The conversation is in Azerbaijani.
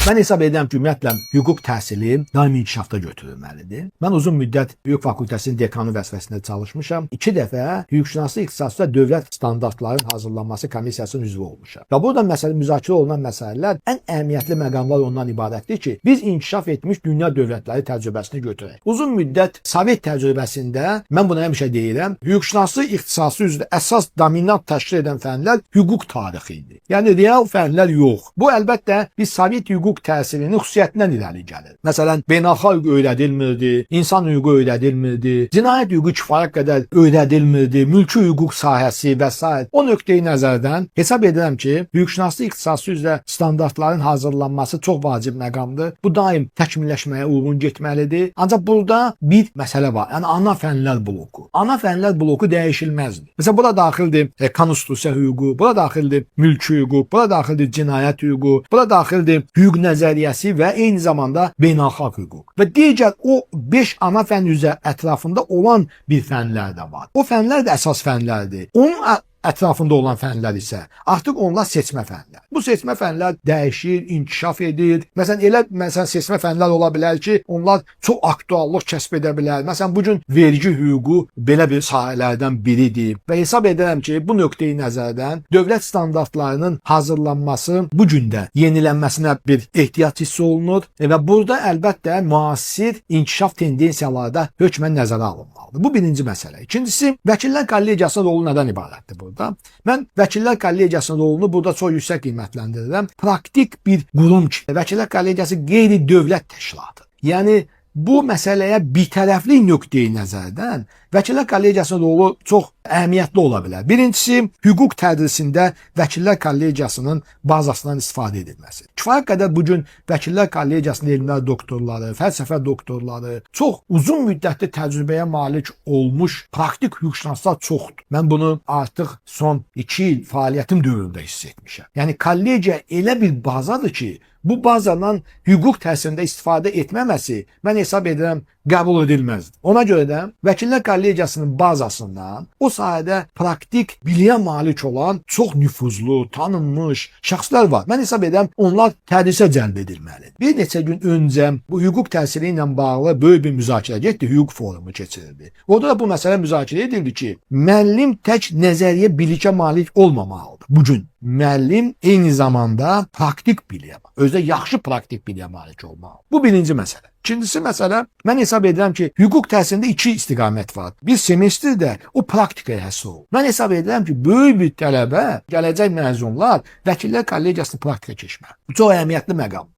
Mən hesab edirəm ki, ümumiyyətlə hüquq təhsili daimi inkişafda götürülməlidir. Mən uzun müddət hüquq fakültəsinin dekanı vəzifəsində çalışmışam. 2 dəfə hüquqşünaslıq ixtisasında dövlət standartlarının hazırlanması komissiyasının üzvü olmuşam. Və burada müzakirə olunan məsələlər ən əhəmiyyətli məqamlar ondan ibarətdir ki, biz inkişaf etmiş dünya dövlətləri təcrübəsini götürək. Uzun müddət Sovet təcrübəsində mən buna həmişə deyirəm, hüquqşünaslıq ixtisası üzrə əsas dominant təşkil edən fənlər hüquq tarixi idi. Yəni real fənlər yox. Bu əlbəttə biz Sovet hüquq təsirinin xüsusiyyətindən irəli gəlir. Məsələn, beynəlxalq hüquq öyrədilmirdi, insan hüququ öyrədilmirdi, cinayət hüququ kifayət qədər öyrədilmirdi, mülki hüquq sahəsi və s. O nöqteyi nəzərdən hesab edirəm ki, hüquqşünaslıq ixtisası üzrə standartların hazırlanması çox vacib məqamdır. Bu daim təkmilləşməyə uyğun getməlidir. Ancaq burada bir məsələ var. Yəni ana fənlər bloku. Ana fənlər bloku dəyişilməzdir. Məsələn, bura daxildir konstitusiya hüququ, bura daxildir mülki hüquq, bura daxildir cinayət hüququ, bura daxildir hüquq nəzəriyyəsi və eyni zamanda beynəlxalq hüquq. Və digər o 5 ana fən üzrə ətrafında olan bir fənlər də var. O fənlər də əsas fənlərdir. Onun ətrafında olan fənlər isə artıq onlar seçmə fənlər. Bu seçmə fənlər dəyişir, inkişaf edir. Məsələn, seçmə fənlər ola bilər ki, onlar çox aktuallıq kəsb edə bilər. Məsələn, bu gün vergi hüququ belə bir sahələrdən biridir. Və hesab edirəm ki, bu nöqteyi nəzərdən dövlət standartlarının hazırlanması bu gün də yenilənməsinə bir ehtiyac hiss olunur və burada əlbəttə müasir inkişaf tendensiyaları da hökmən nəzərə alınmalıdır. Bu birinci məsələ. İkincisi, vəkillər kollegiyasının rolu nədən ibarətdir bu? Mən vəkillər kollegiyasının rolunu burada çox yüksək qiymətləndirirəm. Praktik bir qurum ki, vəkillər kollegiyası qeyri-dövlət təşkilatıdır. Yəni bu məsələyə bitərəfli nöqteyi nəzərdən vəkillər kollegiyasının rolu çox əhəmiyyətli ola bilər. Birincisi, hüquq tədrisində vəkillər kollegiyasının bazasından istifadə edilməsi. Kifayət qədər bu gün vəkillər kollegiyasının elmlər doktorları, fəlsəfə doktorları, çox uzun müddətli təcrübəyə malik olmuş praktik hüquqşünaslar çoxdur. Mən bunu artıq son 2 il fəaliyyətim dövründə hiss etmişəm. Yəni kollegiya elə bir bazadır ki, bu bazadan hüquq təhsilində istifadə etməməsi mən hesab edirəm qəbul edilməzdir. Ona görə də vəkillər kollegiyasının bazasından o sahədə praktik biliyə malik olan çox nüfuzlu, tanınmış şəxslər var. Mən hesab edirəm onlar tədrisə cəlb edilməlidir. Bir neçə gün öncə bu hüquq təhsili ilə bağlı böyük bir müzakirə getdi, hüquq forumu keçirildi. Orada da bu məsələ müzakirə edildi ki, müəllim tək nəzəriyyə bilikə malik olmamalıdır. Bu gün müəllim eyni zamanda praktik biliyə, özdə yaxşı praktik biliyə malik olmalı. Bu birinci məsələ. İkincisi məsələ, mən hesab edirəm ki, hüquq təhsilində 2 istiqamət var. Bir semestrdə o praktikaya həsr olunur. Mən hesab edirəm ki, böyük bir tələbə, gələcək məzunlar vəkillər kollegiyasını praktika keçməli. Bu çox əhəmiyyətli məqam.